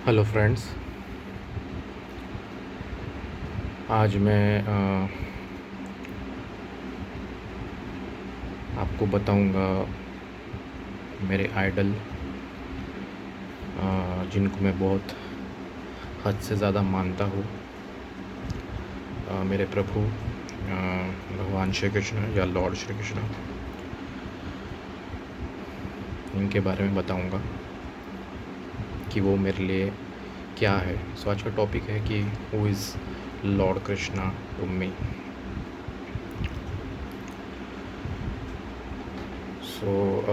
Hello friends. आज मैं आपको बताऊंगा मेरे आइडल, जिनको मैं बहुत हद से ज़्यादा मानता हूँ, मेरे प्रभु भगवान श्री कृष्ण या लॉर्ड श्री कृष्ण, इनके बारे में बताऊंगा कि वो मेरे लिए क्या है। सो आज का टॉपिक है कि who is lord Krishna to me. So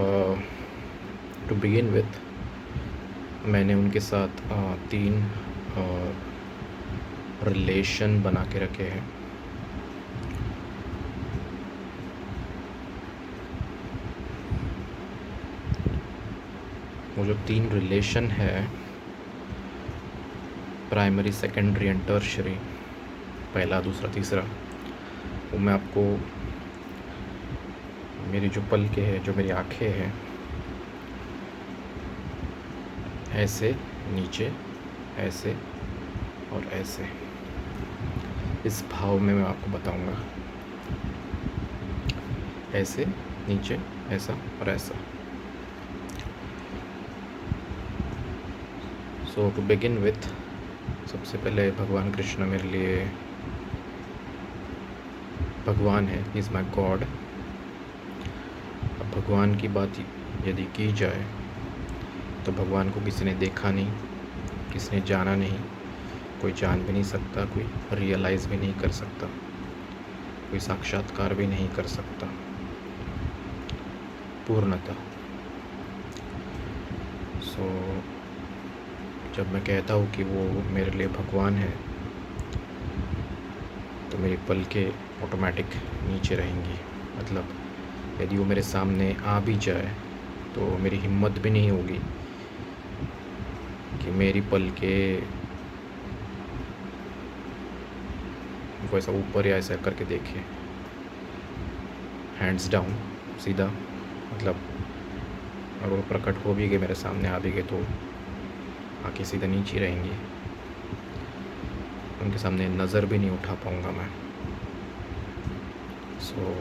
to begin with, मैंने उनके साथ 3 रिलेशन बना के रखे हैं। वो जो 3 रिलेशन है, प्राइमरी, सेकेंडरी एंड टर्शरी, पहला, दूसरा, तीसरा, वो मैं आपको मेरी जो पलकें हैं, जो मेरी आँखें हैं, ऐसे नीचे, ऐसे और ऐसे, इस भाव में मैं आपको बताऊंगा। ऐसे, नीचे, ऐसा और ऐसा। सो टू बिगिन विथ, सबसे पहले भगवान कृष्ण मेरे लिए भगवान है, ही इज़ माई गॉड। अब भगवान की बात यदि की जाए तो भगवान को किसी ने देखा नहीं, किसी ने जाना नहीं, कोई जान भी नहीं सकता, कोई रियलाइज़ भी नहीं कर सकता, कोई साक्षात्कार भी नहीं कर सकता पूर्णतः। सो जब मैं कहता हूँ कि वो मेरे लिए भगवान है, तो मेरी पलकें ऑटोमेटिक नीचे रहेंगी। मतलब यदि वो मेरे सामने आ भी जाए तो मेरी हिम्मत भी नहीं होगी कि मेरी पलकें वो ऐसा ऊपर या ऐसा करके देखे। हैंड्स डाउन, सीधा। मतलब अगर वो प्रकट हो भी गए, मेरे सामने आ भी गए, तो आँखें सीधा नीचे रहेंगी। उनके सामने नज़र भी नहीं उठा पाऊँगा मैं। सो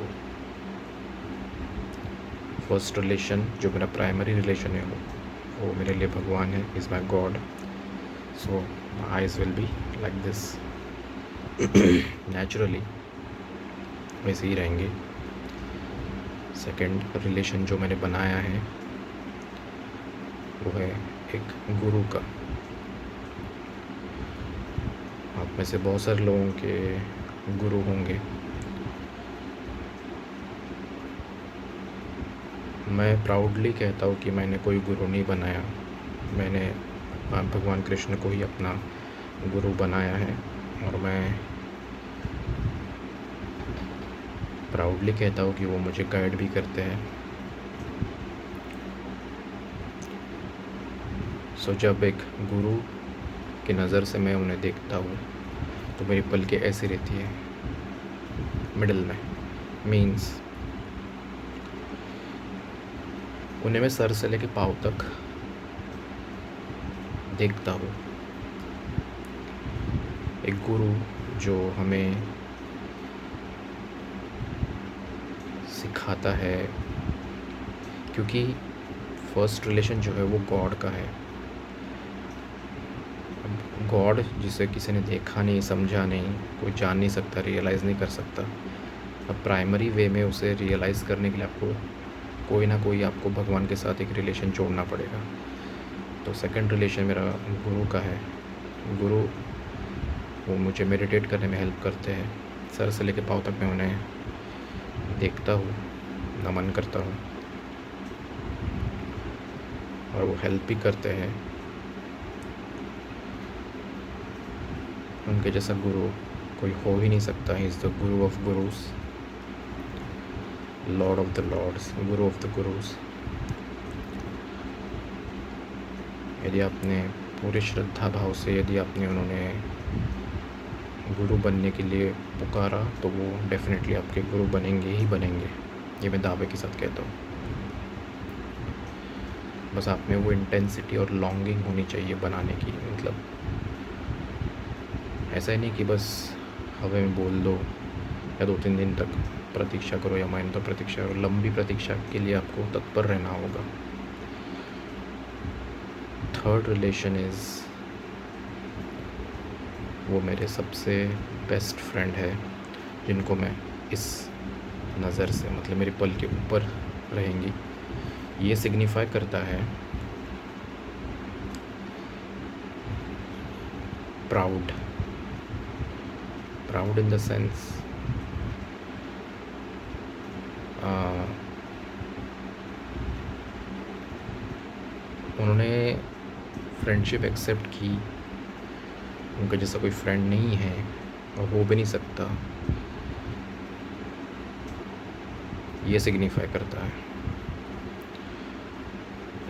फर्स्ट रिलेशन, जो मेरा प्राइमरी रिलेशन है, वो मेरे लिए भगवान है, is my God. So my eyes will be like this, naturally वैसे ही रहेंगे। सेकेंड रिलेशन जो मैंने बनाया है वो है एक गुरु का। आप में से बहुत सारे लोगों के गुरु होंगे। मैं प्राउडली कहता हूँ कि मैंने कोई गुरु नहीं बनाया, मैंने भगवान कृष्ण को ही अपना गुरु बनाया है। और मैं प्राउडली कहता हूँ कि वो मुझे गाइड भी करते हैं। सो जब एक गुरु की नज़र से मैं उन्हें देखता हूँ तो मेरी पलकें ऐसी रहती है मिडल में। मीन्स उन्हें मैं सर से लेके पाँव तक देखता हूँ। एक गुरु जो हमें सिखाता है, क्योंकि फर्स्ट रिलेशन जो है वो गॉड का है। अब गॉड जिसे किसी ने देखा नहीं, समझा नहीं, कोई जान नहीं सकता, रियलाइज़ नहीं कर सकता। अब प्राइमरी वे में उसे रियलाइज़ करने के लिए आपको कोई ना कोई, आपको भगवान के साथ एक रिलेशन जोड़ना पड़ेगा। तो सेकंड रिलेशन मेरा गुरु का है। गुरु वो मुझे मेडिटेट करने में हेल्प करते हैं। सर से लेकर पाँव तक मैं उन्हें देखता हूँ, नमन करता हूँ, और वो हेल्प भी करते हैं। उनके जैसा गुरु कोई हो ही नहीं सकता। He is the guru of gurus, lord of the lords, guru of the gurus. यदि आपने पूरे श्रद्धा भाव से, यदि आपने उन्होंने गुरु बनने के लिए पुकारा, तो वो डेफिनेटली आपके गुरु बनेंगे ही बनेंगे। ये मैं दावे के साथ कहता हूँ। बस आप में वो इंटेंसिटी और लॉन्गिंग होनी चाहिए बनाने की। मतलब ऐसा ही नहीं कि बस हवा में बोल दो या 2-3 दिन तक प्रतीक्षा करो या महीनों तक प्रतीक्षा करो। लंबी प्रतीक्षा के लिए आपको तत्पर रहना होगा। थर्ड रिलेशन इज़, वो मेरे सबसे बेस्ट फ्रेंड है जिनको मैं इस नज़र से, मतलब मेरे पल के ऊपर रहेंगी। ये सिग्निफाई करता है प्राउड इन द सेंस उन्होंने फ्रेंडशिप एक्सेप्ट की। उनका जैसा कोई फ्रेंड नहीं है और हो भी नहीं सकता, ये सिग्निफाई करता है।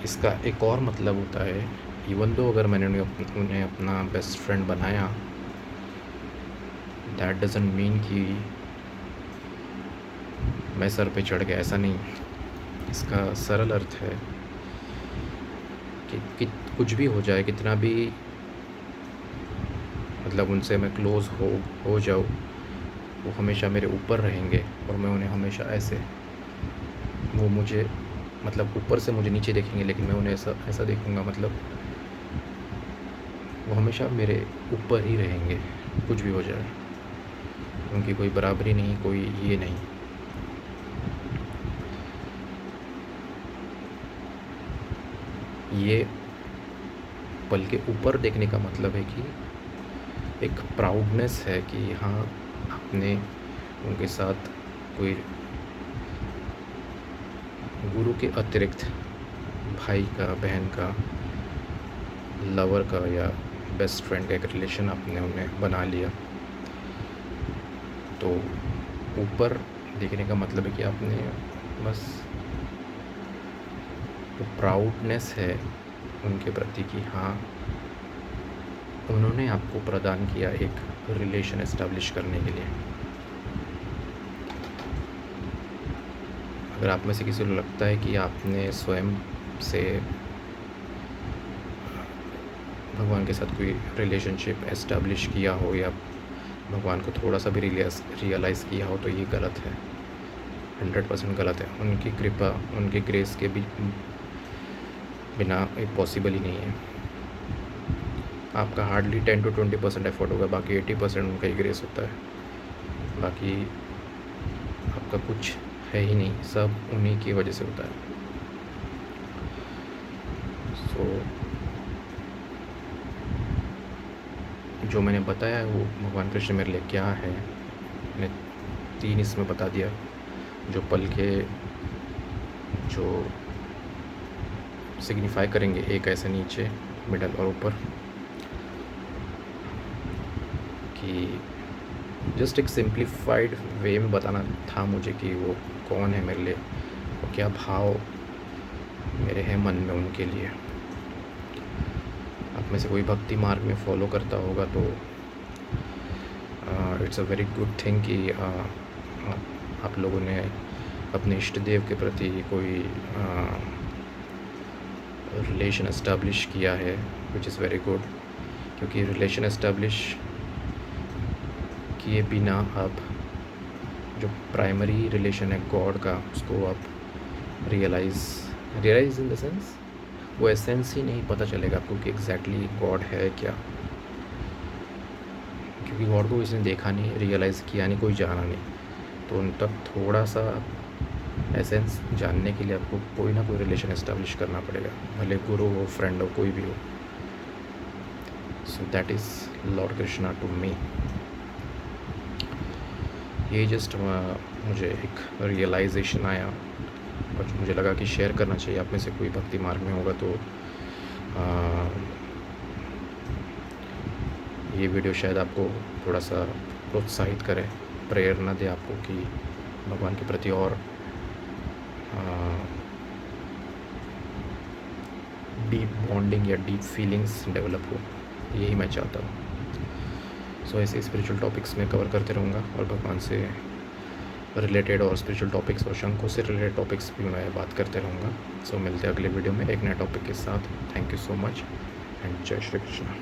इसका एक और मतलब होता है, इवन दो अगर मैंने उन्हें अपना बेस्ट फ्रेंड बनाया, दैट डजंट मीन कि मैं सर पे चढ़ गया, ऐसा नहीं। इसका सरल अर्थ है कि कुछ भी हो जाए, कितना भी मतलब उनसे मैं क्लोज़ हो जाऊँ, वो हमेशा मेरे ऊपर रहेंगे और मैं उन्हें हमेशा ऐसे, वो मुझे मतलब ऊपर से मुझे नीचे देखेंगे लेकिन मैं उन्हें ऐसा देखूँगा, मतलब वो हमेशा मेरे ऊपर ही रहेंगे कुछ भी हो जाए। उनकी कोई बराबरी नहीं, कोई ये नहीं। ये पल के ऊपर देखने का मतलब है कि एक प्राउडनेस है कि हाँ, आपने उनके साथ कोई गुरु के अतिरिक्त भाई का, बहन का, लवर का या बेस्ट फ्रेंड का एक रिलेशन आपने उन्हें बना लिया। तो ऊपर देखने का मतलब है कि आपने बस वो प्राउडनेस है उनके प्रति कि हाँ, उन्होंने आपको प्रदान किया एक रिलेशन एस्टेब्लिश करने के लिए। अगर आप में से किसी को लगता है कि आपने स्वयं से भगवान के साथ कोई रिलेशनशिप एस्टेब्लिश किया हो या भगवान को थोड़ा सा भी रियलाइज़ किया हो, तो ये गलत है, 100% गलत है। उनकी कृपा, उनके ग्रेस के बिना एक पॉसिबल ही नहीं है। आपका हार्डली 10 to 20% एफर्ट होगा, बाकी 80% उनका ही ग्रेस होता है। बाकी आपका कुछ है ही नहीं, सब उन्हीं की वजह से होता है। सो जो मैंने बताया है वो भगवान कृष्ण मेरे लिए क्या है, मैंने 3 इसमें बता दिया, जो पल के जो सिग्निफाई करेंगे, एक ऐसे नीचे, मिडल और ऊपर, कि जस्ट एक सिंप्लीफाइड वे में बताना था मुझे कि वो कौन है मेरे लिए और क्या भाव मेरे हैं मन में उनके लिए। आप में से कोई भक्ति मार्ग में फॉलो करता होगा तो it's a very good thing कि आप लोगों ने अपने इष्ट देव के प्रति कोई रिलेशन एस्टेब्लिश किया है, विच इज़ वेरी गुड। क्योंकि रिलेशन एस्टेब्लिश किए बिना आप जो प्राइमरी रिलेशन है गॉड का, उसको आप रियलाइज़ इन द सेंस, वो एसेंस ही नहीं पता चलेगा आपको कि एग्जैक्टली गॉड है क्या। क्योंकि गॉड को किसी ने देखा नहीं, रियलाइज़ किया नहीं, कोई जाना नहीं, तो उन तक थोड़ा सा एसेंस जानने के लिए आपको कोई ना कोई रिलेशन एस्टेब्लिश करना पड़ेगा, भले गुरु हो, फ्रेंड हो, कोई भी हो। So that is lord Krishna to me. ये जस्ट मुझे एक रियलाइजेशन आया और मुझे लगा कि शेयर करना चाहिए। आप में से कोई भक्ति मार्ग में होगा तो ये वीडियो शायद आपको थोड़ा सा प्रोत्साहित करे, प्रेरणा दे आपको कि भगवान के प्रति और डीप बॉन्डिंग या डीप फीलिंग्स डेवलप हो, यही मैं चाहता हूँ। सो ऐसे स्पिरिचुअल टॉपिक्स में कवर करते रहूँगा और भगवान से रिलेटेड और स्पिरिचुअल टॉपिक्स और शंखों से रिलेटेड टॉपिक्स भी मैं बात करते रहूँगा। सो मिलते हैं अगले वीडियो में एक नए टॉपिक के साथ। Thank you so much and जय श्री कृष्णा।